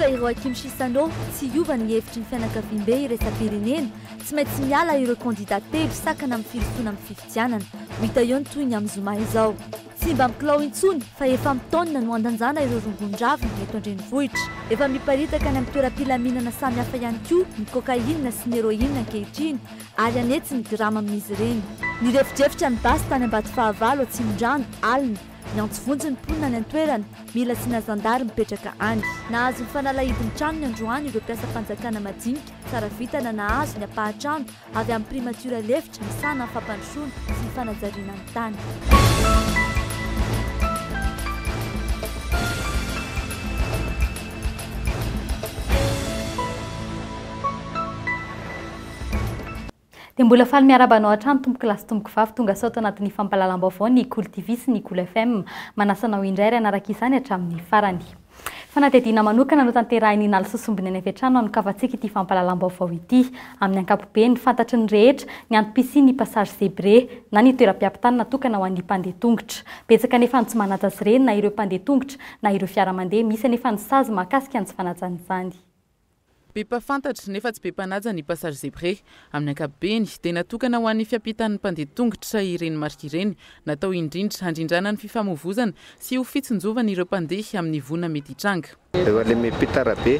fa ireo akimsisano tsy iova ny hevitry ny fianakaviam-be iresapirenena tsy maintsy miala ireo candidat telo sakana amin'ny filosoana amin'ny fifidianana ho hita eo ny toy ny amin'ny zoma izao tsy mba mikilao intsony fa efa mitaonina no andanjana ireo rongon-dravina eto andrenivohitra efa miparitaka ny amin'ny toeram-pilaminana samy hafa ihany koa ny cocaïne sy ny héroïne ankehitriny ary anetsy ny grama amin'izy ireny ny refitrefitra ny basy tany ambady fahavalo atsimon-drano alina ny antsovonjy ny mponina ny antoerana mila sy nazandary mipetraka any nahazo ny fanalahidiny trano ny androany ireo mpiasa fanjakana madinika tsara vitana nahazo ny apahatrano avy amin'ny primatura lefitra misana ny fampandrosoana sy ny fanajariana ny tany dia mbola faly miarabanao hatrany tomboky lasy tomboky vavy tonga sao tao anatin'ny fampahalalam-baovao ny Cool TV sy ny Cool FM manasanao indray ry anaraka izany hatramin'ny farany fanatediana manokana no tanterahiny inala sosombiny any avy hatrany anokavantsika ity fampahalalam-baovao ity amin'ny ankapobeny fantatry ny rehetra ny antopisi ny passage zebré na ny toeram-piampitany natokana ho an'ny mpandeha tongotra betsaka nefa ny tsy manaja azy ireny na ireo mpandeha tongotra na ireo fiaramandeha misy nefa ny sazy mahakasika ny tsy fanajany izany be mpafantatra nefa tsy be mpanaja ny passage zebré amin'ny ankapobeny dia natokana ho an'ny fiampitan'ny mpandeha tongotra ireny marika ireny natao indrindra handrindrana ny fifamoivozana sy ho fitsinjovana ireo mpandeha amin'ny vona mety hitranga efa le miampita arabe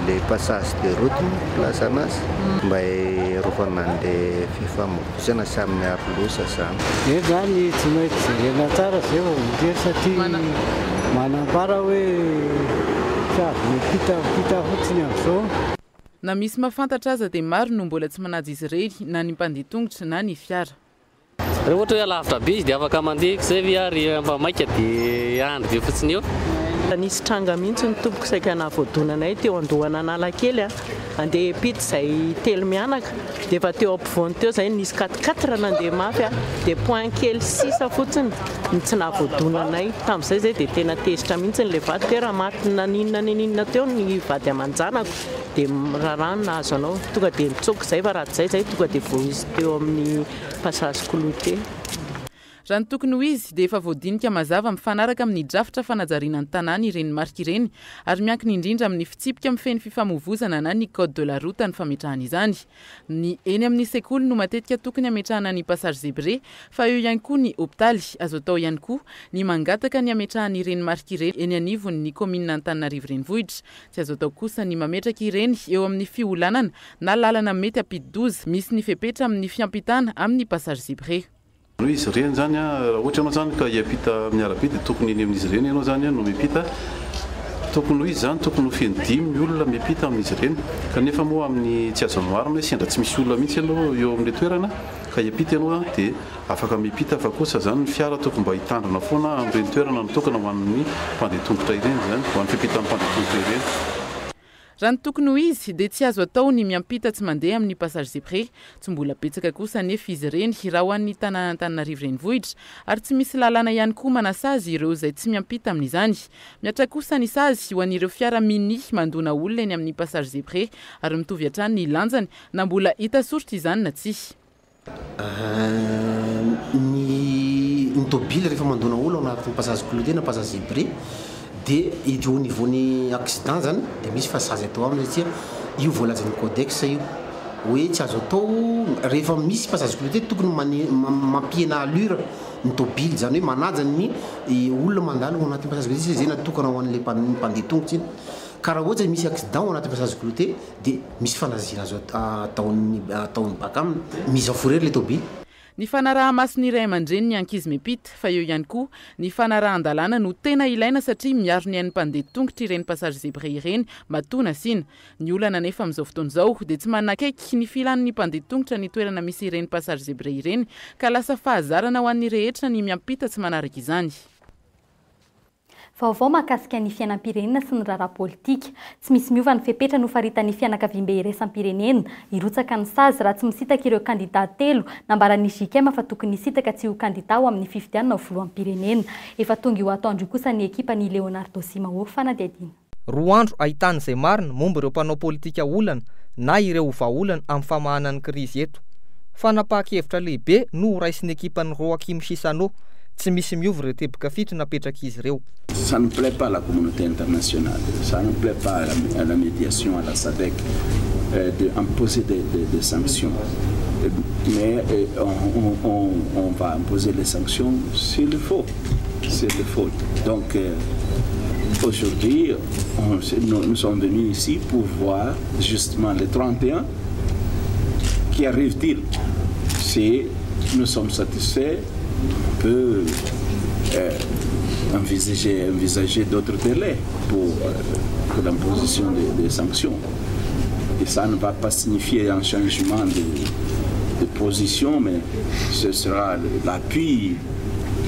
le passage de route place anazy mba rovana an'le fifamoivozana sy amin'ny arolosa zany zany tsy mety jerena tsara zay vao mijery satria manambara hoe miampita fotsiny amin'izao na misy mahafantatra aza dia maro no mbola tsy manaja izy ireny na ny mpandeha tongotra na ny fiara rehefa ohatra hoe alavitra be izy dia afaka mandehako zay ve ary mba maika dia andro be fotsiny eo nisy tranga mihitsy ny tompoko saika nahavoadonanay teo andohana analakely andeha pity izay telo mianaka dia efa teo ampovoany teo izay nisy 4 nandeha mafy dia point kely 6 fotsiny ny tsy nahavoadonanay tamin'izay zay dia tena tezitra mihitsy ny le vady teo raha matina ninona teo ny vady amanjanako dia raharano nahazo anao tonga dia nitsoko izay fa raha zay tonga dia voizy teo amin'ny passage clouté raha ny tokony ho izy dia efa voadinika mazava mifanaraka amin'ny drafitra fanajariana ny tanàna ireny marika ireny ary miankina indrindra amin'ny fitsipika mifeny fifamoivozana na ny code de la route ny fametrahana izany ny eny amin'ny sekoly no matetika tokony ametrahana ny passage zebré fa eo ihany koa ny hôpitaly azo atao ihany koa ny mangataka ny ametrahana ireny marika ireny eny anivony ny commune Antananarivo renivohitra tsy azo atao kosa ny mametraka ireny eo amin'ny fiolanana na lalana mety ampidi-doza misy ny fepetra amin'ny fiampitana amin'ny passage zebré no izy ireny zany ohatra ianao zany ka hiampita amin'ny arabe dia tokony eny amin'izy ireny ianao zany no miampita tokony ho izy zany tokony ho feny 10 olona miampita amin'izy ireny kanefa moa amin'ny tsy azo anoarina sendra tsy misy olona mihitsy ianao eo amin'ny toerana ka hiampita ianao dia afaka miampita fa kosa zany ny fiara tokony mba hitandrina foana amin'ireny toerana nitokana ho an'ny mpandeha tongotra ireny zany ho an'ny fiampitan'ny mpandeha tongotra ireny raha ny tokony ho izy dia tsy azo atao ny miampita tsy mandeha amin'ny passage zebré tsy mbola betsaka kosa nefa izy ireny raha ho an'ny tanàna Antananarivo renivohitra ary tsy misy lalàna ihany koa manasazy ireo izay tsy miampita amin'izany miatra kosa ny sazy ho an'ireo fiara mini mandona olona eny amin'ny passage zebré ary mitovy hatrany ny lanjany na mbola hita soritra izany na tsy ny tôbily rehefa mandona olona ao anatin'ny passage clouté na passage zebré dia io niveau-ny accident zany dia misy fasazy atao aminy satria io voalazan'ny codex io hoe tsy azo atao rehefa misy passage clouté tokony mampihana allure ny tôbily zany hoe manaja ny olona mandalo ao anatin'ny passage clouté zay natokana ho an'ilay mpandeha tongotra iny ka raha ohatra misy accident ao anatin'ny passage clouté dia misy fanazina azo ataony baka aminy misy aforery le tôbily ny fanaraha-masony iray aman-dreny ny ankizy miampita fa eo ihany koa ny fanarahan-dalàna no tena ilaina satria miaro ny an'ny mpandeha tongotra ireny passage zebré ireny matona sina ny olana nefa amin'izao fotoana izao dia tsy manakaiky ny filan'ny mpandeha tongotra ny toerana misy ireny passage zebré ireny ka lasa fahazarana ho an'ny rehetra ny miampita tsy manaraka izany vaovao mahakasika ny fiainam-pirenena sy ny raharaha politika tsy misy miova ny fepetra no faritan'ny fianakaviam-be iraisam-pirenena hirotsaka ny sazy raha tsy misitaka ireo kandidat telo nambara ny JIKM fa tokony hisitaka tsy ho kandidat ao amin'ny fifidianana ho filohampirenena efa tonga io ataondro kosa ny ekipa ny Leonardo Simao fanadiadina roa andro ahitan'izay marina momba ireo mpanao politika olana na ireo vahaolana amin'ny famahanany krizy eto fanapahakevitra lehibe no raisin'ny ekipan'ny Roakim Sisano tsy misy miovy ireo teboka fito napetraka izy ireo. Ça ne plaît pas à la communauté internationale, ça ne plaît pas à la médiation, à la SADC, d'imposer des sanctions. Mais on va imposer les sanctions s'il le faut. Donc aujourd'hui, nous sommes venus ici pour voir justement les 31 qui arrive-t-il. Si nous sommes satisfaits, on peut envisager d'autres délais pour l'imposition des sanctions. Et ça ne va pas signifier un changement de position, mais ce sera l'appui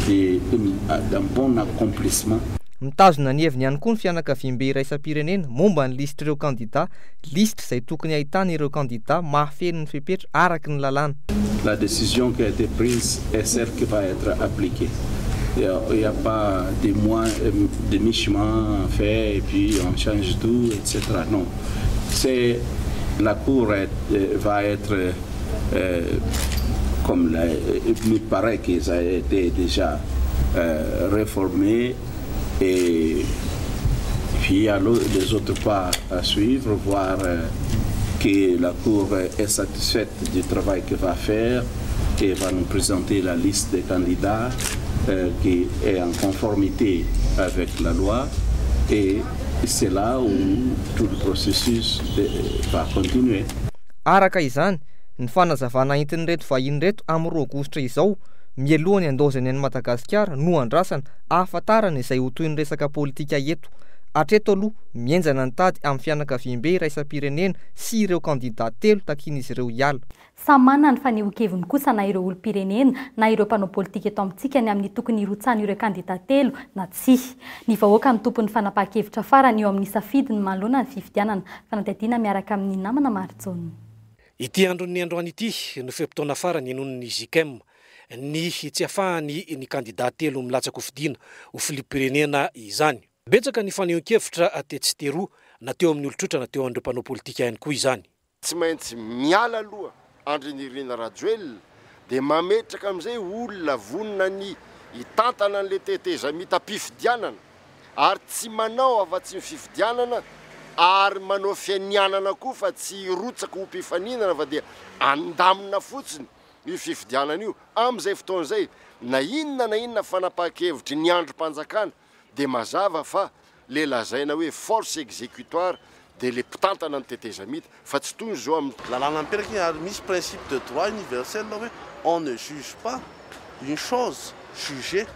d'un bon accomplissement. Mitazona ny heviny ihany koa ny fianakaviam-be iraisam-pirenena momba ny lisitra ireo kandida, lisitra izay tokony ahitana ireo kandida mahafeno ny fepetra araky ny lalàna. La décision qui a été prise est celle qui va être appliquée. Il n'y a pas de mi-chemin fait et puis on change tout, etc. Non. La Cour va être, comme il me paraît que ça a été déjà réformé, et puis il y a les autres pas à suivre, voir que la Cour est satisfaite du travail qu'elle va faire et va nous présenter la liste des candidats qui est en conformité avec la loi, et c'est là où tout le processus va continuer. Araka izany, ny fanazavana entin'ireto vahiny reto amin'ny 2 Aogositra izao, mieloha ny andozany any Madagasikara no andrasana ahafantarana izay ho toy ny resaka politika eto. Hatreto aloha mienjana ny tady amin'ny fianakaviam-be iraisam-pirenena sy ireo kandida 3 takian'izy ireo hiala. Samy manana ny fanehoan-keviny kosa na ireo olom-pirenena na ireo mpanao politika eto amintsika ny amin'ny tokony hirotsana ireo kandida 3 na tsy. Ny vahoaka ny tompon'ny fanapahan-kevitra farany eo amin'ny safidiny manoloana ny fifidianana. Fanadihadiana miaraka amin'ny namana Maritsona. Ity andron'ny androany ity no fepotoana farany enon'ny ZICM ny tsy ahafahany ny kandida 3 milatsaka ho fidiana ho filim-pirenena izany. Betsaka ny fanehoan-kevitra atetsy teroa na teo amin'ny olotrotra na teo an'ireo mpanao politika ihany koa izany. Tsy maintsy miala aloha Andry Nirina Rajoelina dia mametraka amin'izay olona vonona ny hitantana an'ilay teteza mitapifidianana ary tsy manao afa-tsy ny fifidianana ary manao fianianana koa fa tsy rotsaka ho mpifaninana fa dia andamina fotsiny io fifidianana io amin'izay fotoan'izay na inona fanapahan-kevitry ny androm-panjakana dia mazava fa le lazaina hoe force exécutoire de le mpitantana ny teteza mita fa tsy toy zao amin'ny lalàna miperaky ary misy principe de droit universel hoe on ne juge pas une chose jugée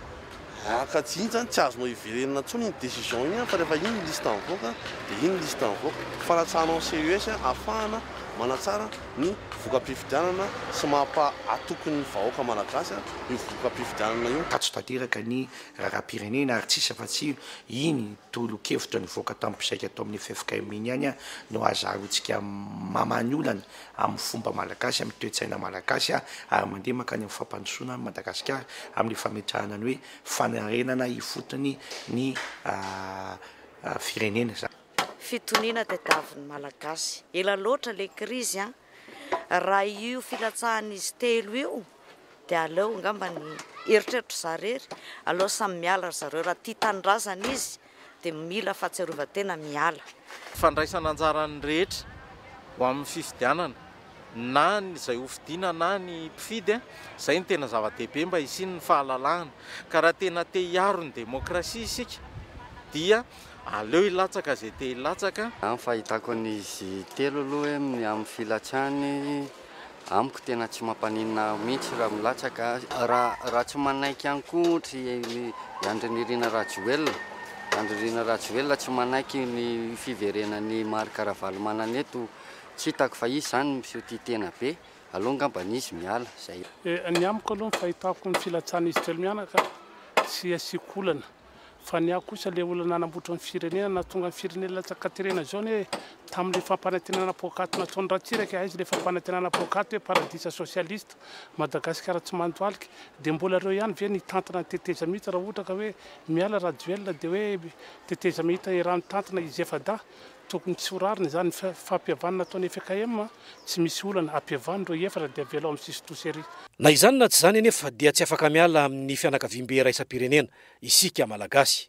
akatsy iny zany tsy azonao iverenana ntsony iny décision iny fa rehefa iny liste mivoaka dia iny liste mivoaka fanatsanao CES ahafahana manatsara ny voka-pifidianana sy mampa atokony ny vahoaka malagasy ny voka-pifidianana io. Tatso tanteraka ny rahapirenena ary tsisy afa-tsy iny tolo-kevitra ny voaka tamin'mpisaika atao amin'ny FFKM iny ihany no azahoantsika mamany olana amin'ny fomba malagasy, amin'ny toe-tsaina malagasy ary mandeha makany amin'ny fampandrosoana Madagasikara amin'ny fametrahana ny hoe fanarenana ifotony ny firenena zany. Fitoniana tadiavin'ny malagasy ela loatra le krizy raha io filatsahan'izy 3 io dia aleo ngamba ny eritreritro zarery aleo samy miala zareo raha tia tanindrazana izy dia mila fahatsiarovan-tena miala. Fandraisana anjarany rehetra ho amin'ny fifidianana na ny izay hofidiana na ny mpifidy izay ny tena zava-dehibe mba hisiny ny fahalalahana ka raha tena te hiaro ny demokrasia isika dia aleo ilatsaka izay te ilatsaka. Amin'ny fahitako n'izy 3 aloha hoe amin'ny filatsany amiko tena tsy mampaninina mihitsy raha milatsaka raha tsy manaiky ihany koa ohatra Andry Nirina Rajoelina. Andry Nirina Rajoelina tsy manaiky ny fiverenany Marc Ravalomanana eto tsy hitako fa izy zany miseho tia tena be aloha ngamba n'izy miala zay. Ny amiko aloha fahitako ny filatsan'izy 3 mianaka tsy asikolana fa ny aho kosa le olona nanamboatra ny firenena na tonga ny firenena latsaka terena zao hoe tamin'le fampanantenana pôkaty nataony Ratsiraka izy le fampanantenana pôkaty hoe paradisa socialiste Madagasikara tsy mandoaliky dia mbola reo ihany ve nitantana ny teteza mihitsy raha ohatra ka hoe miala Rajoelina dia hoe teteza mihitsy erano tantana izy efa da tokony tsy horariny zany fampiavanana ataony FKM tsy misy olana ampiavanindro efatra dia avela amin'ny sisitosery. Na izany na tsy zany anefa dia tsy afaka miala amin'ny fianakaviam-be raisam-pirenena isika malagasy.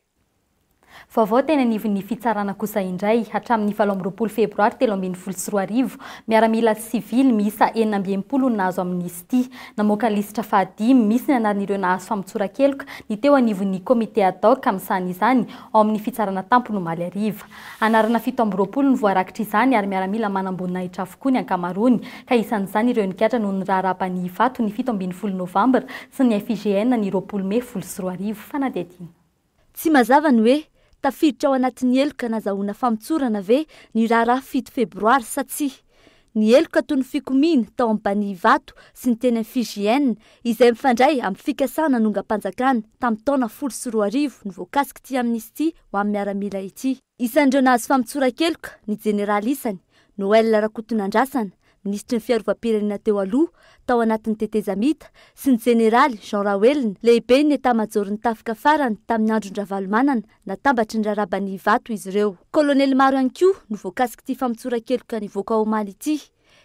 Vaovao tena nivon'ny fitsarana kosa indray hatramin'ny 7 febroary 2024 miaramila sivily miisa 920 nahazo amnistia namoaka lisitra fahadimy misy ny anaran'ireo nahazo famotsora-keloka ny teo anivon'ny komite ad hoc amin'izany izany ao amin'ny fitsarana tampo no maly ariva. Anarana 720 ny voarakitra izany ary miaramila manamboninaitra avokoa ny ankamarony ka isan'izany ireo nikatra noho ny raharabany vato ny 17 novambra sy ny FIGN ny 20 Mey 2024 fanadedina. Tsy mazava ny hoe tafiditra ao anatin'ny eloka nazahoana famotsorana ve ny raharaha 7 febroary sa tsy. Ny eloka toy ny fikomina tao amin'ny bany vato sy ny teny FIGN izay mifandray amin'ny fikasana nonga-panjakana tamin'ny taona 2024 ny voakasika ty amnistia ho amin'ny miaramila ity. Isan'ireo nahazo famotsora-keloka ny jeneraly isany Noël Rakotonandrasana, ministry ny fiarovam-pirenena teo aloha tao anatin'ny tetezamita sy ny jeneraly Jean Rawelina lehibe ny etamajoro ny tafika farany tamin'ny andron-dravalomanana natambatry ny raharabany vato izy ireo. Kolonely maro ihany koa no voakasika ty famotsora-keloka nivoaka ao Omaly ity.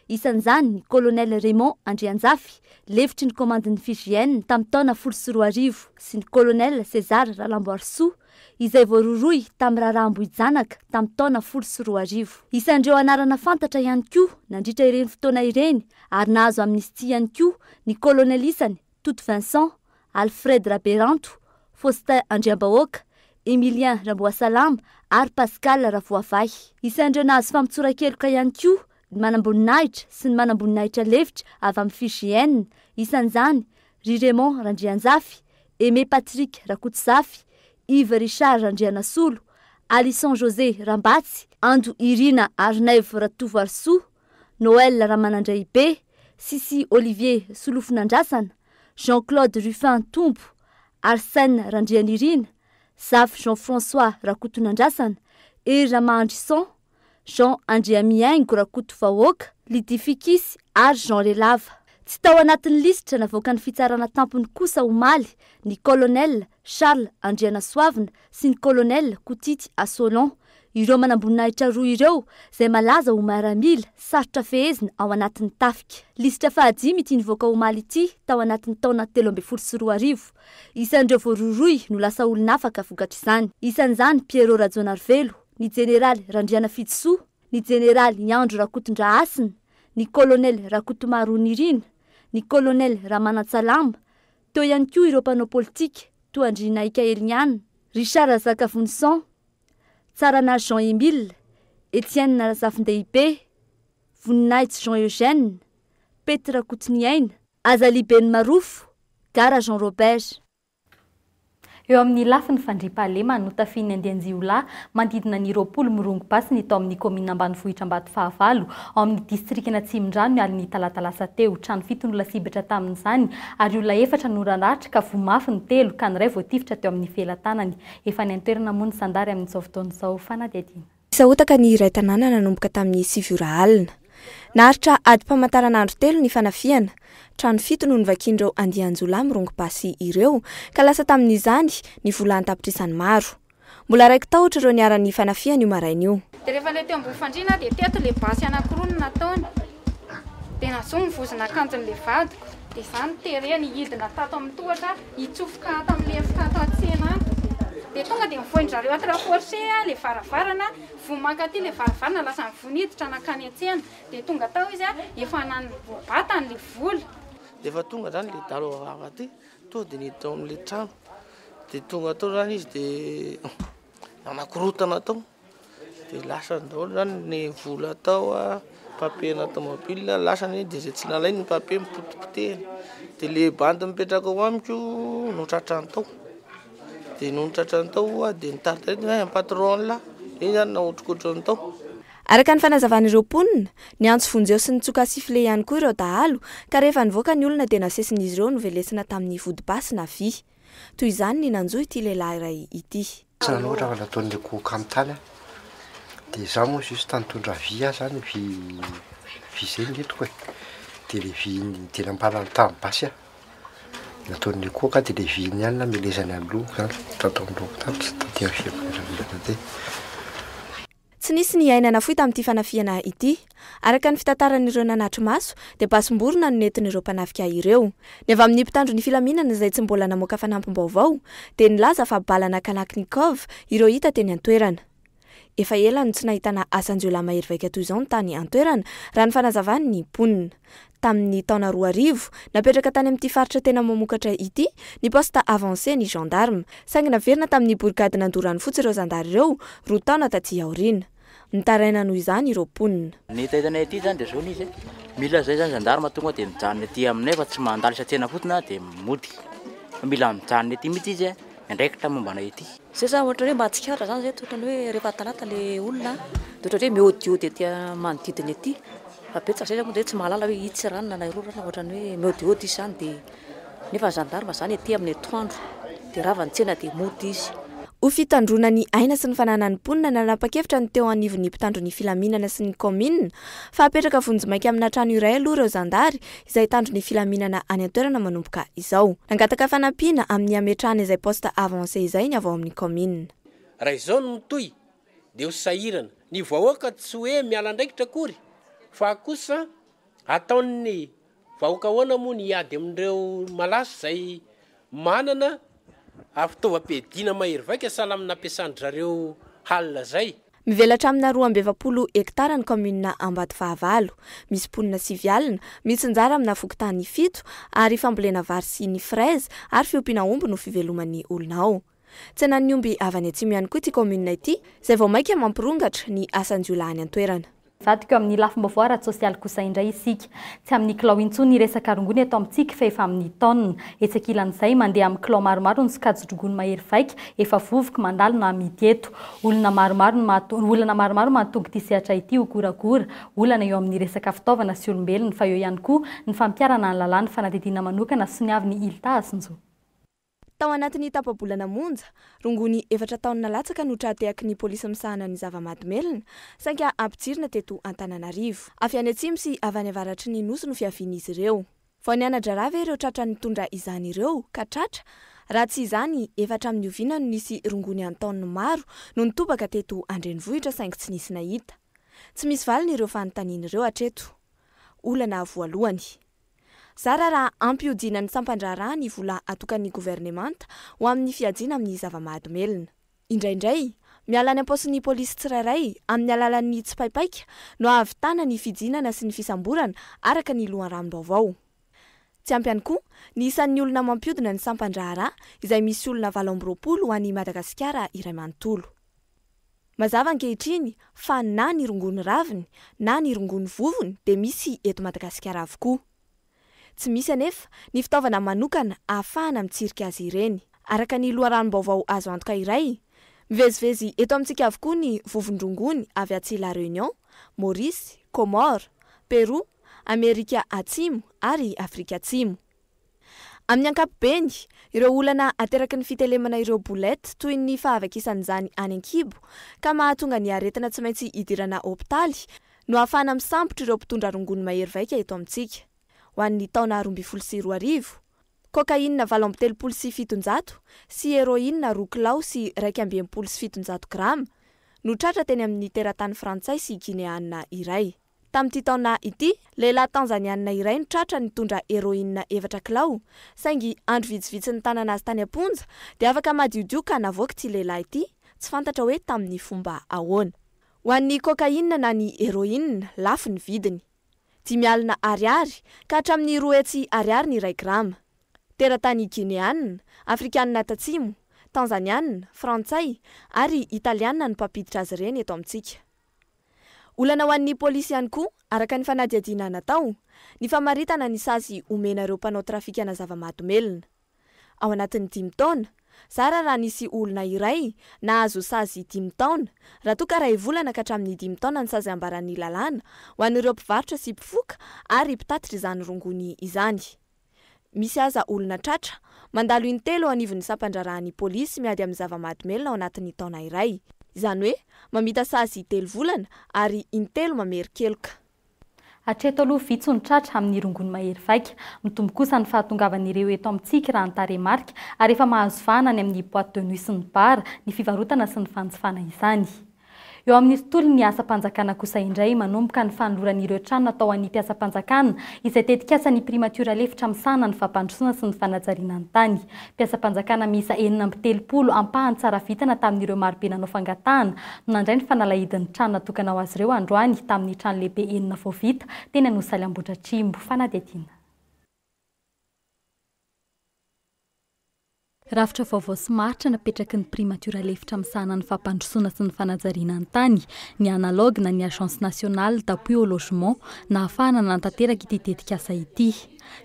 Isan'izany ny kolonely Raymond Andrianjafy levitry ny komandin'ny FIGN tamin'ny taona 2024 sy ny kolonely César Ralamboarsoa izay voaroroy tamin'ny raharambo ijanaka tamin'ny taona 2024. Isan'ireo anarana fantatra ihany koa nandritra ireny fotoana ireny ary nahazo amnistia ihany koa ny kolonely isany Tout Vincent, Alfred Raberanto, Faustin Andriambahoaka, Emilien Ramboasalama ary Pascal Ravoavay. Isan'ireo nahazo famotsora-keloka ihany koa ny manamboninahitra sy ny manamboninahitra levitra avy amin'ny FIGN isan'izany Ry Raymond Randrianjafy, Aimé Patrick Rakotsafy, Yves Richard Randrianasolo, Alisson José Rambatsy, Ando Irina Arnaive Ratovoarsoa, Noël Ramanandray Be, Sissi Olivier Solofonandrasana, Jean-Claude Ruffin Tombo, Arsène Randrianirina, Zaf Jean-François Rakotonandrasana, Ery Ramahandrisson, Jean Andriamiaingo Rakotovahoaka, Lydie Fikisy ary Jean Relava. Tsy tao anatin'ny lisitra navoaka ny fitsarana tampony kosa Omaly ny kolonel Charles Andrianasoavina sy ny kolonel Koutity Assolon, ireo manamboninahitra roa ireo izay malaza ho miaramila sarotra fehezina ao anatin'ny tafika. Lisitra fahadimy ity nivoaka Omaly ity tao anatin'ny taona 2024. Isan'ireo voaroroy no lasa olona afaka vokatra izany. Isan'izany Pierrot Rajonarvelo, ny jeneraly Randriana Fitsoa, ny jeneraly Nyandro Rakotondrahasina, ny kolonel Rakotomaronirina, ny kolonel Ramanantsalamba, teo ihany koa ireo mpanao politika toa Andrina Ikaeliana, Richard Zakavonson, Tsarana Jean-Émile, Etienne Razafindeibe, Voninahitsy Jean-Eugène, Petra Kotiniaina, Azali Ben Marofo, Gara Jean Robert. Eo amin'ny lafiny fandriam-pahalema no tafiany Andianjiolahy manodidina ny 20 mirongo-basy ny tao amin'ny komina ambanivohitra Ambatofahavalo ao amin'ny distrikina Tsimondrano miala ny talatalasa teo. Trano 7 no lasibatra tamin'izany ary olona 4 no ranaratra ka vomafy ny 3 ka ny 2 voatifitra teo amin'ny felan-tanany. Efa ny antoerana moa ny sandary amin'izao fotoan'izao fanadedina. Isaotaka ny iray tanàna nanomboka tamin'ny 7 alina. Naharitra adi-pamantaranandro 3 ny fanafiana. Trano 7 no nivakian'ireo Andianjiolahy mirongo-basy ireo ka lasa tamin'izany ny vola antapitrisany maro. Mbola raiky tahotra ireo niara-ny fanafiana io maraina io. Dia rehefa ilay teo ambony fandriana dia teto ilay basy anankiroa no nataony. Dia nahazo ny vozona akanjon'ilay vadiko. Dia izany tery ny hidina tato amin'ny tohatra hitsofoka tamin'ilay efika ato an-tsena any. Dia tonga dia mivohin-drareo aty raha forcé ilay varavarana, vomaka aty ilay varavarana lasa mivoniditra nakany an-tsena. Dia tonga tao izy efa nanobata n'ilay vola. Dia efa tonga zany ilay dalo avava aty, to dia niditra amin'ilay trano. Dia tonga tao zany izy dia anakorotana tao. Dia lasa daholo zany ny vola tao, papier-na automobile, lasa ny dia izay tsy nalainy ny papier mipotipotehana. Dia ilay bandy mipetraka ao amiko notratrany tao. Dia notratrany tao dia nitaritarety ny patron lahy, iny zany nahotrikotrany tao. Araka ny fanazavan'ireo mponina, ny antso vonjeo sy ny tsoka sifle ihany koa ireo dahalo ka rehefa nivoaka ny olona dia nasesin'izy ireo no velesina tamin'ny vodi-basy na vy. Toy izany ny nanjoy ity lehilahy iray ity. Tsy nanoatra fa nataon'ilay koka amin'ny tany dia izaho moa juste nitondra vy aho zany vy izay ngetiko e. Dia ilay vy dia nampalany tamin'ny basy aho. Nataon'ilay koka dia ilay vy ihany namelezany amin'ny loko zany tatao amin'ny loko tato sy taty amin'ny fiakoravilana ty. tsy nisy ny ainana foy tamin'ity fanafiana ity. Araka ny fitantaran'ireo nanatry maso dia pasom-borona no nentin'ireo mpanafika ireo. Ny avy amin'ny mpitandro ny filaminana izay tsy mbola namoaka fanampim-baovao dia nilaza fa balana Kalashnikov ireo hita teny an-toerana. Efa ela no tsy nahitana asan-jiolahy mahery vaika toy izao ny tany an-toerana raha ny fanazavany ny mponina. Tamin'ny taona 2000 napetraka tany amin'ity faritra tena mamokatra ity ny poste avancé ny gendarme. Saingy naverina tamin'ny borikady nandorany fotsy ireo zandary ireo 2 taona taty aoriana. Nitaraina noho izany ireo mponina. Ny taitana ity zany dia zao izy mila zay zany gendarme tonga dia mijanona ety aminay fa tsy mandalo satsena fotina dia mody. Mila mijanona ety mihitsy izy ndraikitra mombana ity. Zay zany ohatra hoe mahatsikaritra zany zay ohatra hoe rehefa talata le olona dia ohatra hoe miodiody ety manodidina ety. Fa betsaka zay moa dia tsy mahalala hoe itsy ranona na irorana ohatra hoe miodiody izy zany dia nefa gendarme zany ety amin'ny atoandro dia ravany tsena dia mody izy. Ho fitandrona ny aina sy ny fananany mponina nanapa-kevitra ny teo anivon'ny mpitandro ny filaminana sy ny commune fa apetraka vonjimaiky amina trano iray aloha ireo zandary izay tandro ny filaminana any an-toerana manomboka izao. Nangataka fanampiana amin'ny ametrahana izay poste avancé izay ny avao amin'ny commune. Raha izao no mitoy dia ho sahirana ny vahoaka tsy hoe miala ndraikitra akory fa kosa ataon'ny vahoaka ahoana moa ny hiady amin'ireo malaso izay manana fitaovam-piadiana mahery vaika salamina ampiasandry halina zay. Mivelatra amina 220 hektara ny commune Ambatovahavalo. Misy mponina 9 alina, mitsinjara amina fokotany 7 ary fambolena vary sy ny fraise ary fiompiana omby no fiveloman'ny olona ao. Tsena ny omby avy any atsimo ihany koa ity commune ity izay vao maika mampirongatra ny asan-jiolahy any an-toerana. Vadiko amin'ny lafim-baovao ara-tsosialy kosa indray isika. Tsy amin'ny kilao intsony ny resaka rongony eto amintsika fa efa amin'ny taonina. Etsaka ilan'izay mandeha amin'ny kilao maromaro ny sokajy-drongony mahery vaika efa vovoka mandalo na amidy eto. Olona maromaro mahatonga ity sehatra ity ho korakora. Olana eo amin'ny resaka fitaovana sy olombelona fa eo ihany koa ny fampiarana ny lalàna fanadidina manokana sy ny avy ny iltasinjo. Tao anatin'ny tapabolana monja, rongony 4 taona latsaka no trateaky ny polisy misahana ny zava-mahadomelina, saingy ampitsirina teto Antananarivo. Avy any atsimo sy avy any avaratry ny nosy no fiavian'izy ireo. Vao nianatra rava ireo tratra nitondra izany ireo, ka tratra raha tsy izany 4 amin'ny oviana no nisy rongony an-taona maro no nitobaka teto Andrenivohitra saingy tsy nisy nahita. Tsy misy valiny ireo fanontaniana ireo hatreto. Olana voalohany. Zara raha ampiodiana ny sampandraraha ny vola atokan'ny governemanta ho amin'ny fiadiana amin'ny zava-mahadomelina. Indraindray, miala ny am-paosin'ny polisy tsirairay amin'ny alalan'ny tsy paipaika no ahavitana ny fidinana sy ny fisamborana araka ny loharano-baovao. Tsy ampy ihany koa ny isan'ny olona mampiodina ny sampandraraha izay misy olona 20 ho an'i Madagasikara iray manontolo. Mazava ankehitriny fa na ny rongony raviny na ny rongony vovony dia misy eto Madagasikara avokoa. Tsy misy anefa ny fitaovana manokana ahafahana mitsirika azy ireny. Araka ny loharano-baovao azo antoka iray, mivezivezy eto amintsika avokoa ny vovon-drongony avy atsy La Réunion, Maurice, Comore, Peroa, Amerika Atsimo ary Afrika Atsimo. Amin'ny ankapobeny, ireo olana ateraky ny fitelemana ireo bolety toy ny fahavakisanyizany any Ankibo ka mahatonga ny aretina tsy maintsy idirana hopitaly no ahafahana misambotra ireo mpitondra rongony mahery vaika eto amintsika. Ho an'ny taona 2024, kokainina 737 sy heroinina 2 kilao sy 227 grama no tratra teny amin'ny teratany frantsay sy guinéana iray. Tamin'ity taona ity, lehilahy tanzaniana iray nitratra nitondra heroinina 4 kilao, saingy andro vitsivitsy ny tanana azy tany amponja dia afaka madiodio ka navoaka ity lehilahy ity, tsy fantatra hoe tamin'ny fomba ahoana. Ho an'ny kokainina na ny heroinina, lafo ny vidiny. 10 alina ariary ka hatramin'ny 2 hetsy ariary ny 1 grama. Teratany guinéana, afrikanina tatsimo, tanzaniana, frantsay ary italiana ny mpampiditra azy ireny eto amintsika. Olana ho an'ny polisy ihany koa, araka ny fanadihadiana natao, ny famaritana ny sazy omena ireo mpanao trafikana zava-mahadomelina. Ao anatin'ny 5 taona, zara raha nisy olona iray nahazo sazy 5 taona, raha toa ka 2 volana ka hatramin'ny 5 taona ny sazy ambaran'ny lalàna ho an'ireo mpivarotra sy mpifoka ary mpitatitra izany rongony izany. Misy aza olona tratra, mandalo intelo anivon'ny sampandrarahan'ny polisy miady amin'ny zava-mahadomelina ao anatin'ny taona iray. Izany hoe, mamita sazy 3 volana ary intelo mamerikeloka. Hatreto aloha vitsy ny tratra amin'ny rongony mahery vaika, mitombo kosa ny fahatongavan'ireo eto amintsika raha ny taremarika ary efa mahazo vahana any amin'ny boîte de nuit sy ny bara ny fivarotana sy ny fanjifana izany. eo amin'ny tontolo ny asa-panjakana kosa indray manomboka ny fanoloran'ireo trano natao an'ny mpiasa-panjakana izay tetikasan'ny primature lefitra misana ny fampandrosoana sy ny fanajariana ny tany. Mpiasa-panjakana miisa 730 ampahany tsara vitana tamin'ireo marobe nanao fangatahana no nandray ny fanalahidin'ny trano natokana ho azy ireo androany tamin'ny trano lehibe 4 vao vita teny Anosaly Ambohidratrimo. Fanadihadiana. Rafitra vaovao sy maritra napetraky ny primature lefitra misana ny fampandrosoana sy ny fanajariana ny tany ny analogue na ny agence nationale d'appui au logement na ahafahana nantanteraka ity tetikasa ity.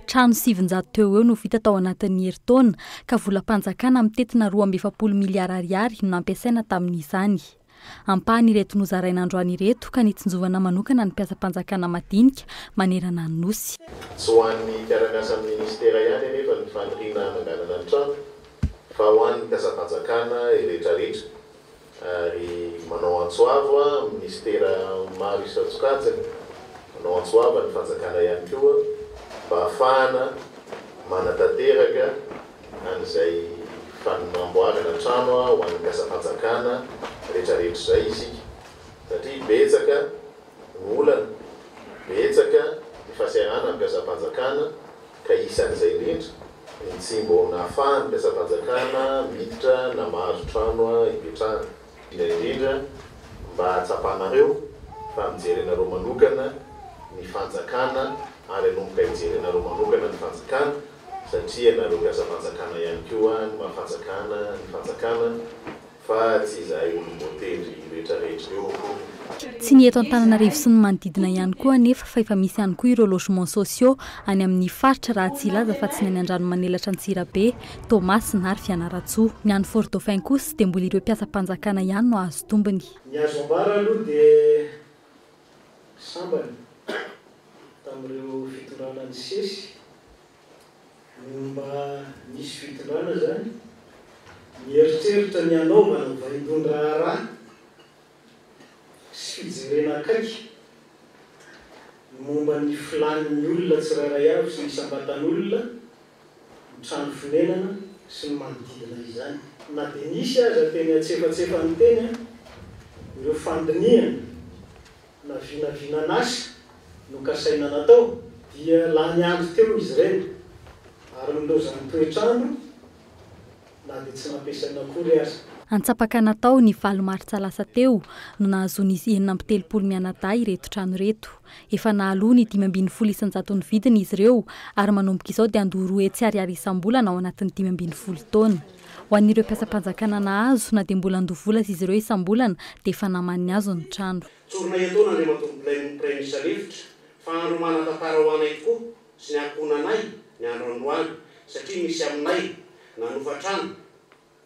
Trano 700 teo eo no vita tao anatin'ny herintaona ka volam-panjakana mitetina 2.7 miliara ariary no nampiasaina tamin'izany. Ampahany ireto nozaraina androany ireto ka nitsinjovana manokana ny mpiasa-panjakana madinika manerana ny nosy. Tsy ho an'ny mpiara-miasa amin'ny ministera ihany anefa ny faniriana hananganana ny trano fa ho an'ny mpiasa-panjakana rehetrarehetra ary manao antsoavo ministera maro isan-tsokajiny manao antsoavo ny fanjakana ihany koa mba ahafahana manatanteraka an'izay fanamboarana trano ho an'ny mpiasa-panjakana rehetrarehetra izay isika satria betsaka ny olana betsaka ny fahasairana ny mpiasa-panjakana ka isan'izay indrindra ny tsy mbo nahafahany mpiasa-panjakana miditra na mahazo trano ipetrahana indrindra mba hatsapanareo fa mijerenareo manokana ny fanjakana ary anomboka hijerenareo manokana ny fanjakana satria nareo mpiasa-panjakana ihany koa ny mahafanjakana ny fanjakana fa tsy izahay olombotendry rehetrarehetra eo. Tsy ny eto Antananarivo sy ny manodidina ihany koa nefa fa efa misy ihany koa ireo logements sociaux any amin'ny faritra raha tsy ilaza fa tsy ny any Andrano Manelatra Antsirabe, Tomasina ary Fianaratsoa. Ny any Fort Dauphin kosa dia mbola ireo mpiasa-panjakana ihany no azo tombony. Ny azo ambara aloha dia sambany tamin'ireo fitondrana ny sesy mba misy fitondrana zany mieritreritra ny anaovana vahidondra raha sy fijerena akaiky momba ny filanin'ny olona tsirairay avy sy ny sambatan'olona ny trano fonenana sy ny manodidina izany na dia nisy aza teny atsefatsefa ny teny ireo fandiniana na vinavinan'asa no kasaina natao dia lany andro teo izy ireny ary milozany toetrandro na dia tsy nampiasaina akory aza. Antsapaka natao ny 7 martsa lasa teo no nahazon'izy 730 mianadahy ireto trano reto. Efa nahaloa ny 520 isan-jato ny vidiny izy ireo ary manomboka izao dia andoro 2 ariary isam-bolana ao anatin'ny 520 taona. Ho an'ireo mpiasa-panjakana nahazo na dia mbola andovola izy ireo isam-bolana dia efa naman'ny azo ny trano. Tsorona etoana ny matombolay premisa lefitra fa andro manatantara ho anay tokoa sy ny ankonanay ny andro androany satria misy aminay nanofa trano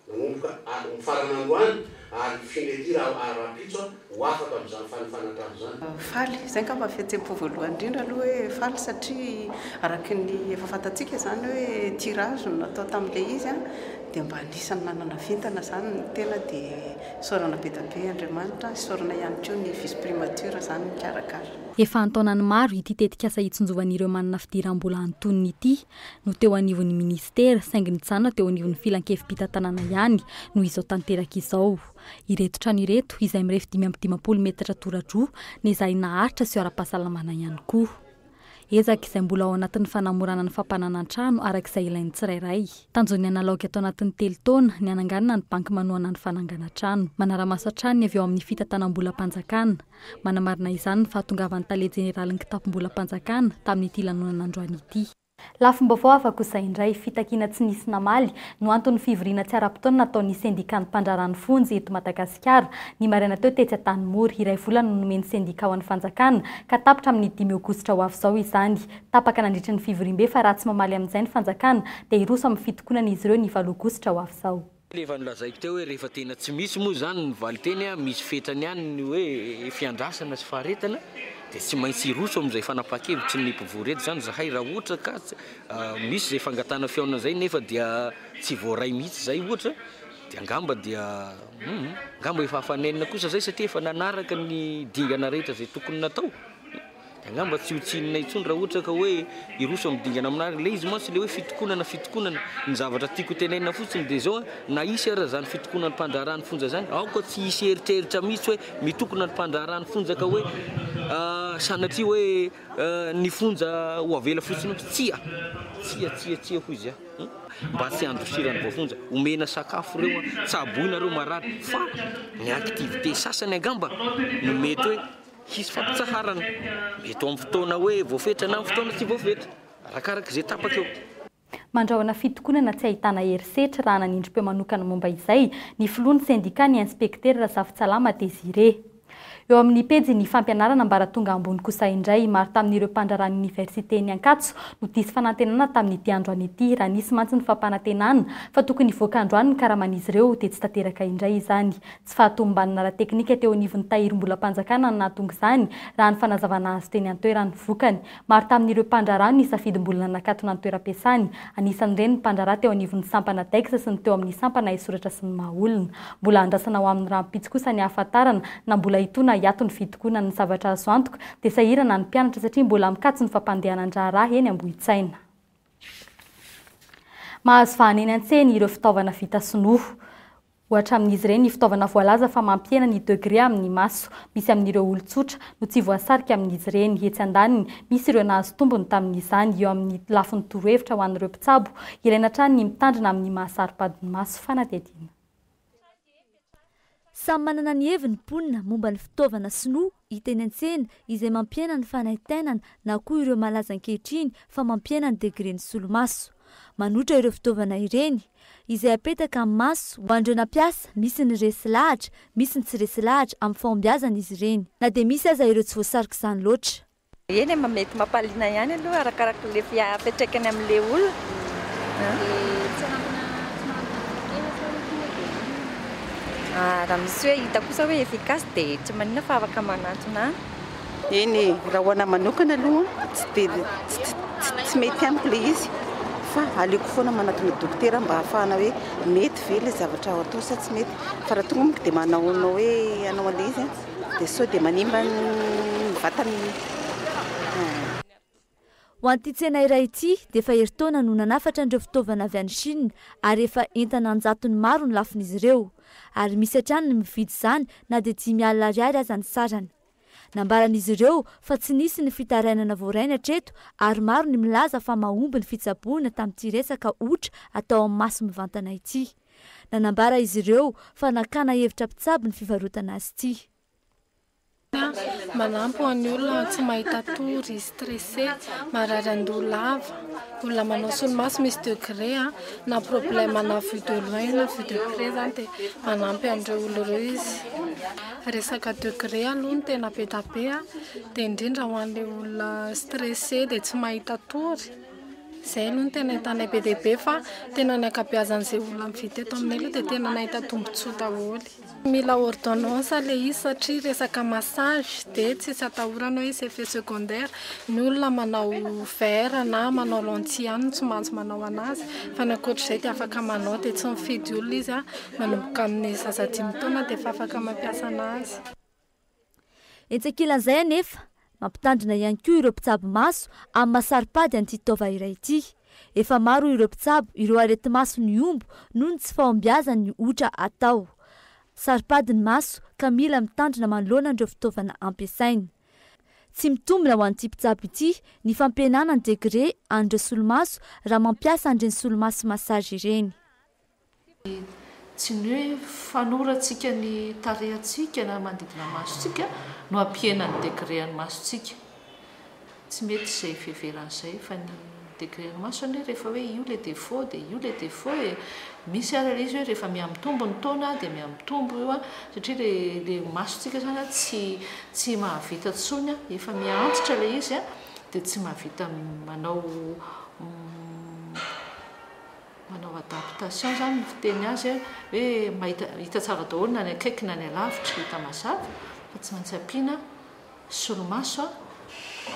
nanomboka mifarana androany ary finetira arapitso ho afaka amin'izany fanifanantrano zany. Faly izay ngamba fihetsem-po voalohany indrindra aloha hoe faly satria araky ny efa fantatsika zany hoe tirage no natao tamin'ilay izy dia mba anisany nanana vintana zany ny tena dia saorana be da be Andriamanitra saorana ihany koa ny vice primature zany mikarakara. Efa antaonany maro ity tetikasa itsinjovan'ireo manana fidiram-bola antoniny ity no teo anivon'ny ministera saingy nijanona teo anivon'ny filan-kefim-pitantanana ihany no izao tanteraka izao. Ireto trano ireto izay mirefy 520 metatra tora-droa nezay naharitra sy ara-pahasalamana ihany koa. Ezaka izay mbola ao anatin'ny fanamorana ny fampanana trano araka izay ilain'ny tsirairay. Tanjon'ny analogy atao anatin'ny 3 taona ny ananganana ny banky manohana ny fanangana trano. Manara-maso hatrany avy eo amin'ny fitantanam-bola-panjakana. Manamarina izany ny fahatongavan'ny tale jeneralin'ny kitapo-bola-panjakana tamin'ity lanonana androany ity. Lafim-baovao hafa kosa indray fitakiana tsy nisy namaly no antony fivoriana tsy ara-potoana nataon'ny sendika ny mpandrarany fonjy eto Madagasikara ny maraina teo tetsy Antanimory iray volana no nomeny sendika ao an'ny fanjakana ka tapitra amin'ny 5 aogositra ho avy izao izany. Tapaka nandritra ny fivorim-be fa raha tsy mamaly amin'izay ny fanjakana dia iroso amin'ny fitokonana izy ireo ny 7 aogositra ho avy izao. Rehefa nolazaiko teo hoe rehefa tena tsy misy moa zany ny valiteny misy fetrany ihany ny hoe fiandrasana sy faharetana dia tsy maintsy iroso amin'izay fanapa-kevitry ny mpivory eto zany zahay raha ohatra ka misy izay fangatana fiaona zay nefa dia tsy voaray mihitsy zay ohatra dia angamba efa hafanenina kosa zay satria efa nanaraka ny dingana rehetra zay tokony natao angamba tsy hotsinina intsony raha ohatra ka hoe iroso midingana aminary le izy mantsy le hoe fitokonana ny zavatra tiako tenenina fotsiny dia zao na isy ara zany fitokonany mpandraharany fonja zany aoka tsy hisy eritreritra mihitsy hoe mitokona ny mpandraharany fonja ka hoe sanatria hoe ny fonja ho avela fotsiny tsia ho izy mba tsy andosirany voafonja omena sakafo reo tsaboinareo marary fa ny activité sasany angamba no mety hoe hisy fampitsaharana mety amin'ny fotoana hoe voafetra na amin'ny fotoana tsy voafetra arakaraka izay tapaka eo mandrahona fitokonana tsy ahitana herisetra raha nanindrim-peo manokana momba izay ny filohan'ny syndicat ny inspektera Razafintsalama Désiré. Eo amin'ny pejy ny fampianarana ambaratonga ambony kosa indray maro tamin'ireo mpandrarany universitény Ankatso no disy fanantenana tamin'ity andro an'ity raha nisy mantsy ny fampanantenana fa tokony hivoaka androany ny karaman'izy ireo dia tsy tanteraka indray izany. Tsy fahatombanana ara teknika teo anivon'ny tahirim-bolam-panjakana no nahatonga izany raha ny fanazavana azy teny an-toerany vokany. Maro tamin'ireo mpandrarano ny safidim-bolana nakatona ny toeram-piasany. Anisan'ireny ny mpandrara teo anivon'ny sampana Texas sy ny teo amin'ny sampana Isoratra sy ny Mahaolona. Mbola andrasana ho amin'ny rampitsy kosa ny ahafantarana na mbola hitona hiato ny fitokonana ny zavatra azo antoka dia sahirana ny mpianatra satria mbola mikatso ny fampandehanan-draharaha eny Ambohitsaina. Mahazo vahaneny an-tsena ireo fitaovana vita sinoa. Ohatra amin'izy ireny ny fitaovana voalaza fa mampiena ny degré amin'ny maso. Misy amin'ireo olon-tsotra no tsy voasarika amin'izy ireny. Etsy andaniny misy ireo nahazo tombony tamin'izany eo amin'ny lafin'ny torohevitra ho an'ireo mpitsabo. Ilaina hatrany ny mitandrina amin'ny mahasaropadiny maso fanadihadiana. Samy manana ny heviny mponina momba ny fitaovana sinoa hita eny an-tsena izay mampiena ny fanaitenana na koa ireo malaza ankehitriny fa mampiena ny degreny solomaso. Manotra ireo fitaovana ireny izay apetaka amin'ny maso ho an'ireo nampiasa, misy ny resy lahatra, misy ny tsy resy lahatra amin'ny fahombiazana izy ireny. Na dia misy aza ireo tsy voasarika izany loatra. Eny mety mampaliana ihany aloha arakaraka le fiapetraikany amin'ilay olona. Raha misy hoe hita kosa hoe efficace dia tsy manina fa afaka manantona. Eny raha hoana manokana aloha tsy mety amiko le izy fa aleko foana manatona dokotera mba ahafahana hoe mety ve le zavatra ao atao sa tsy mety fa raha tonga monko dia manaonao hoe anao an'le izy dia sao dia manimba ny vatany. Ho an'ity tsena iray ity dia efa herintaona no nanafatra an'ireo fitaovana avy any Chine ary efa entana anjatony maro ny lafin'izy ireo. Ary misy hatrany ny mividy izany na dia 10,000 ariary aza ny sarany. Nambaran'izy ireo fa tsy nisy ny fitarainana voaraina hatreto ary maro ny milaza fa mahomby ny fitsaboana tamin'ity resaka otra atao amin'ny maso mivantana ity. Nanambara izy ireo fa nakana hevitra mpitsabo ny fivarotana azy ity. Manampy ho an'ny olona tsy mahita tory, stressé, marary an-doha lava, olona manao solomaso misy degré na problème na vue de loin na vue de près zany dia manampy an'ireo olona ireo izy. Resaka degré aloha ny tena be dia be dia indrindra ho an'ilay olona stressé dia tsy mahita tory. Izay aloha ny tena hitanay be dia be fa tena ny ankabeazan'izay olona mividy eto aminay aloha dia tena nahita tombontsoa daholo. Mila ordonnance le izy satria resaka massage dia tsy atahorana hoe izy effet secondaire. Ny olona manao verre na manao lentille ihany tsy maintsy manao anazy fa ny ankoatr'izay dia afaka manao dia tsy mifidy olona izy manomboka amin'ny zaza 5 taona dia efa afaka mampiasa anazy. Entsekilan'izay anefa mampitandrina ihany koa ireo mpitsabo maso amin'ny mahasaropady an'ity taova iray ity. Efa maro ireo mpitsabo ireo arety maso ny ombo noho ny tsy fahombiazany otra atao. Saropadiny maso ka mila mitandrina manoloana ireo fitaovana ampiasainy. Tsy mitombina ho an'ity mpitsabo ity ny fampihenana ny degré an'ireo solomaso raha mampiasa an'ireny solomaso massage ireny. Tsy ny hoe fanorantsika ny tarehantsika na manodidina masontsika no ampihenany degré ny masontsika. Tsy mety izay fiheveran'izay fa ny degré ny maso ny rehefa hoe io le défaut dia io le défaut misy ara izy hoe rehefa miamitombo ny taona dia miamitombo io satria le masontsika zany tsy mahavita tsony efa miantitra le izy dia tsy mahavita manao adaptation zany ny fiteny azy hoe hita tsara daholo na ny akaiky na ny alavitra hita mazava fa tsy maintsy ampiana solomaso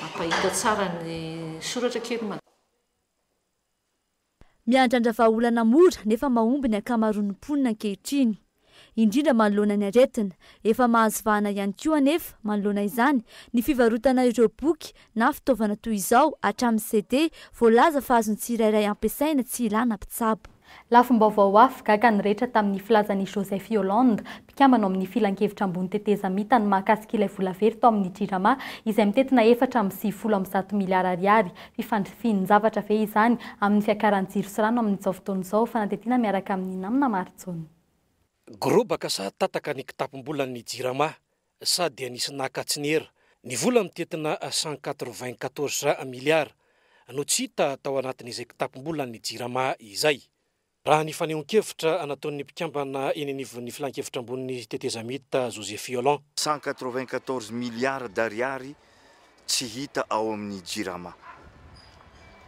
ampahita tsara ny soratra kely. Miandrandra vahaolana mora nefa mahomby ny ankamaroan'ny mponina ankehitriny. indrindra manoloana ny aretina. Efa mahazo vahana ihany koa anefa manoloana izany ny fivarotana ireo boky na fitaovana toy izao hatramin'ny CD voalaza fa azony tsirairay ampiasaina tsy ilana mpitsabo. Lafim-baovao hafa gaga ny rehetra tamin'ny filazan'i Joseph Hollande mpikambana amin'ny filan-kevitra ambony teteza mitany mahakasika ilay vola very tao amin'ny JIRAMA izay mitetina 4.7 miliara ariary. Fifandrafian-javatra ve izany amin'ny fiakaran'ny jiro sy rano amin'izao fotoana izao fanatetiana miaraka amin'ny namana Maritsony. Gorobaka sa tataka ny kitapom-bolan'ny JIRAMA sady anisy nakatsinyera. Ny vola mitetina 194 miliara no tsy hita tao anatin'izay kitapom-bolan'ny JIRAMA izay. Raha ny fanehoan-kevitra anataon'ny mpikambana eny anivon'ny filan-kevitra ambon'ny teteza mita Joseph Hollande. 194 miliara d'ariary tsy hita ao amin'ny JIRAMA.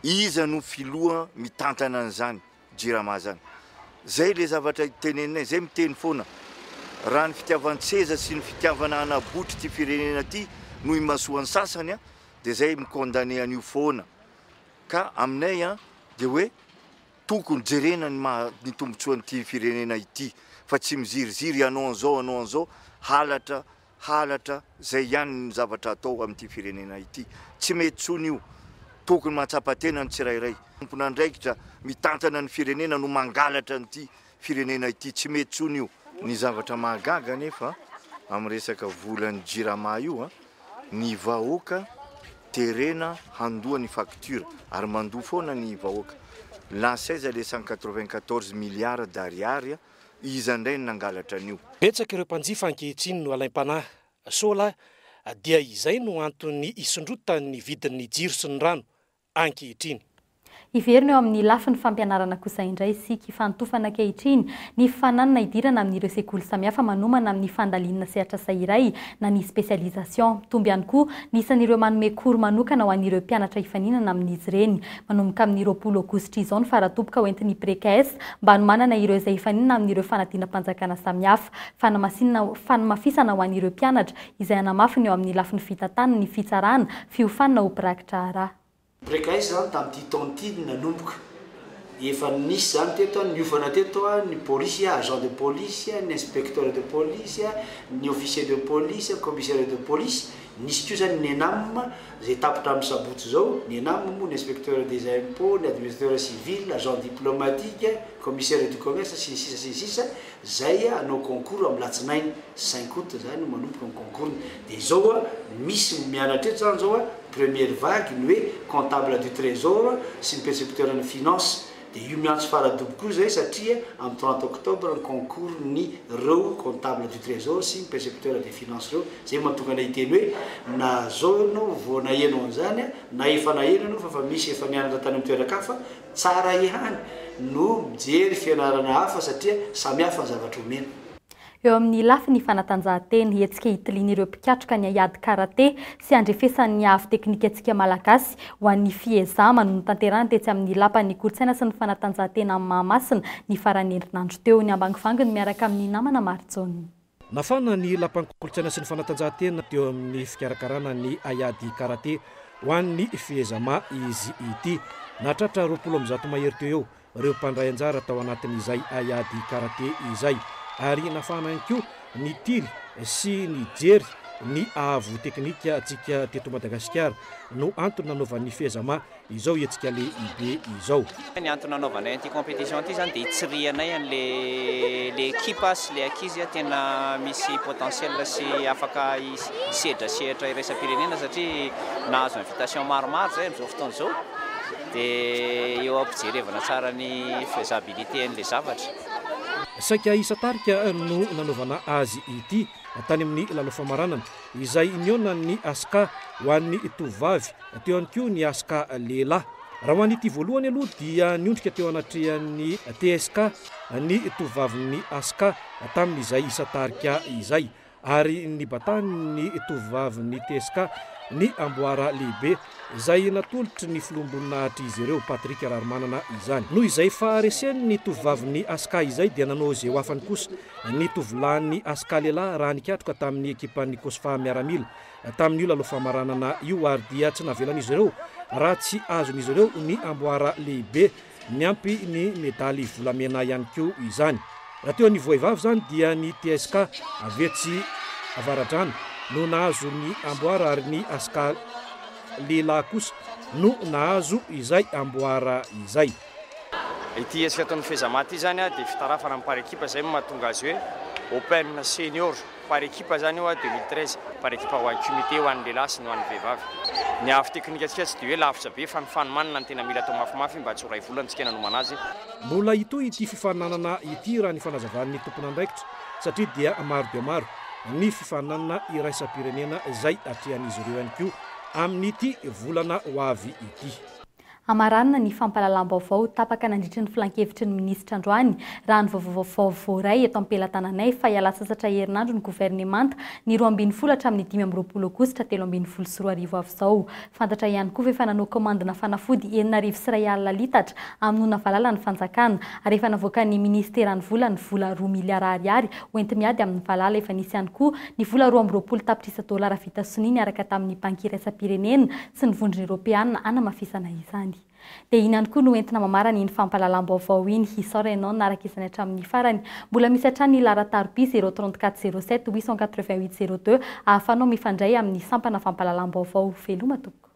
Iza no filoha mitantana an'izany JIRAMA zany. Zay le zavatra tenenay, zay miteny foana. Raha ny fitiavan-tseza sy ny fitiavana anabotry ty firenena ty no imasoan'ny sasany dia zay mikondane an'io foana. Ka aminay dia hoe tokony jerena ny tombotsoan'ity firenena ity fa tsy miziriziry anao an'izao halatra zay ihany ny zavatra atao amin'ity firenena ity. Tsy mety tsony io. Tokony mahatsapa-tena ny tsirairay. Tompona andraikitra mitantana ny firenena no mangalatra n'ity firenena ity. Tsy mety tsony io. Ny zavatra mahagaga nefa amin'ny resaka volan'ny JIRAMA io ny vahoaka terena handoa ny facture ary mandoa foana ny vahoaka. Lansaiza le 194 miliara d'ariary iza ndray ny nangalatra an'io. Betsaka ireo mpanjifa ankehitriny no alaim-panahy. Sola dia izay no antony isondrotany vidin'ny jiro sy ny rano ankehitriny. Iverina eo amin'ny lafin'ny fampianarana kosa indray sika ifantofana ankehitriny ny fananana idirana amin'ireo sekoly samihafa manomana amin'ny fandalinana sehatra iray na ny spesializasion. Mitomby ihany koa nisan'ireo manome kory manokana ho an'ireo mpianatra hifaninana amin'izy ireny. Manomboka amin'ny 20 aogositra izao ny faratopoka ho entin'ny PRECAS mba hanomanana ireo izay hifaninana amin'ireo fanadina-mpanjakana samihafa. Fanamafisana ho an'ireo mpianatra izay hanamafiny eo amin'ny lafin'ny fitantanana ny fitsarana fiofanana ho prakitra raha. PRECAS zany tamin'ity taon'ity nanomboka efa nisy zany teto ny niovana teto ny polisy agent de police ny inspecteur de police ny officier de police commissaire de police nisy koa zany ny ENAM zay tapitra amin'ny sabotsy zao ny ENAM moa ny inspecteur des impôts ny administrateur civil agent diplomatique commissaire du commerce sy ny sisa zay anao concours amin'ny latsinainy 5 août zany manomboka ny concours dia zao misy mianatra eto zany zao première vague ny hoe comptable du trésor sy ny percepteur ny finance dia io miantso faradobo koa zay satria amin'ny 30 octobre ny concours ny reo comptable du trésor sy ny percepteur des finances reo zay mahatonga na hiteny hoe na zao anao vao nahenao an'izany na efa naheno anao fa misy efa nianatra tany amin'ny toeran-kafa tsara ihany no mijery fianarana hafa satria samy hafa ny zavatra omena. Eo amin'ny lafiny fanatanjahantena hetsika hitilian'ireo mpikatroka ny haiady karate sy andrefesan'ny afo teknika antsika malagasy ho an'ny fiezamana no tanterana tetsy amin'ny lapan'ny kolotsaina sy ny fanatanjahantena amin'ny Mahamasina ny farany herinandro teo ny ambangifanginy miaraka amin'ny namana Maritsony. Nafana ny lapan'ny kolotsaina sy ny fanatanjahantena teo amin'ny fikarakarana ny haiady karate ho an'ny fiezama izy ity. Natratra 20 mahery teo eo ireo mpandray anjara tao anatin'izay haiady karate izay. Ary nafana ihany koa ny tily sy ny jery ny avo teknika atsika teto Madagasikara no antony nanaovan'ny fiezama izao etsika le ibe izao. Ny antony nanaovanay an'ity compétition ity zany dia hitsirianay an'le ekipa sy le ankizy tena misy potentiel sy afaka sedrasehatra iraisam-pirenena satria nahazo invitation maromaro zay amin'izao fotoana izao dia eo ampijerevana tsara ny faisabilité an'le zavatra. Saika isa tarika no nanaovana azy ity tany amin'ny lalao-famaranana izay niona ny aska ho an'ny tovavy teo ihany koa ny aska lehilahy. Raha ho an'ity voalohany aloha dia niondrika teo anatrehan'ny TSK ny tovavin'ny aska tamin'izay isa tarika izay ary ny batan'ny tovavin'ny TSK ny amboara lehibe izay natolotry ny filombonahitra izy ireo Patrick Rarmanana izany. Noho izay faharesen'ny tovavin'ny aska izay dia nanao izay ho afany kosa ny tovolahin'ny aska lehilahy raha nikatroka tamin'ny ekipan'ny Kosfa miaramila tamin'io lalao-famaranana io ary dia tsy navelan'izy ireo raha tsy azon'izy ireo ny amboara lehibe ny ampy ny medaly volamena ihany koa izany. raha teo ny voaivavy zany dia ny TSK avetsy avaradrano no nahazo ny amboara ary ny aska lehilahy kosa no nahazo izay amboara izay. Ity esika ataon'ny fezamaty zany dia fitarafana par équipe zay mahatonga azy hoe Open Senior par équipe zany io 2013 par équipe ho an'ny comité ho an'ny lehilahy sy ny ho an'ny vehivavy. Ny avy teknika tsika tsy dia hoe lavitra be fa ny fanomanana ny tena mila atao mafimafy mba tsy ho ray volantsika nanoma azy. Mbola ito ity fifananana ity raha ny fanazavan'ny tompon'andraikitra satria dia maro dia maro ny fifananana iraisam-pirenena izay atrehan'izy ireo ihany koa amin'ity volana ho avy ity. Amaranina ny fampahalalam-baovao tapaka nandritry ny filan-kevitry ny minisitra androany raha ny vaovao voaray eto am-pelatananay fa hiala sasatra herinandro ny governemanta ny 12 hatramin'ny 15 aogositra 2024 avy izao. Fantatra ihany koa efa nanao komandina fanafody 7,3 litatra amin'ny Navalalany fanjakana ary efa navoaka ny ministerany vola ny vola 2 miliara ariary hoenty miady amin'ny valala efa nisy ihany koa ny vola 20 tapitrisa dolara vita soniny araka tamin'ny banky iraisam-pirenena sy ny vondrona Eoropeana anamafisana izany. Dia iny ihany koa no entina mamarana iny fampahalalam-baovao iny hisaoranao naraka izany hatramin'ny farany. Mbola misy hatrany ny Laratarby 034 07 888 02 ahafanao mifandray amin'ny sampana fampahalalam-baovao. Veloma tompoko.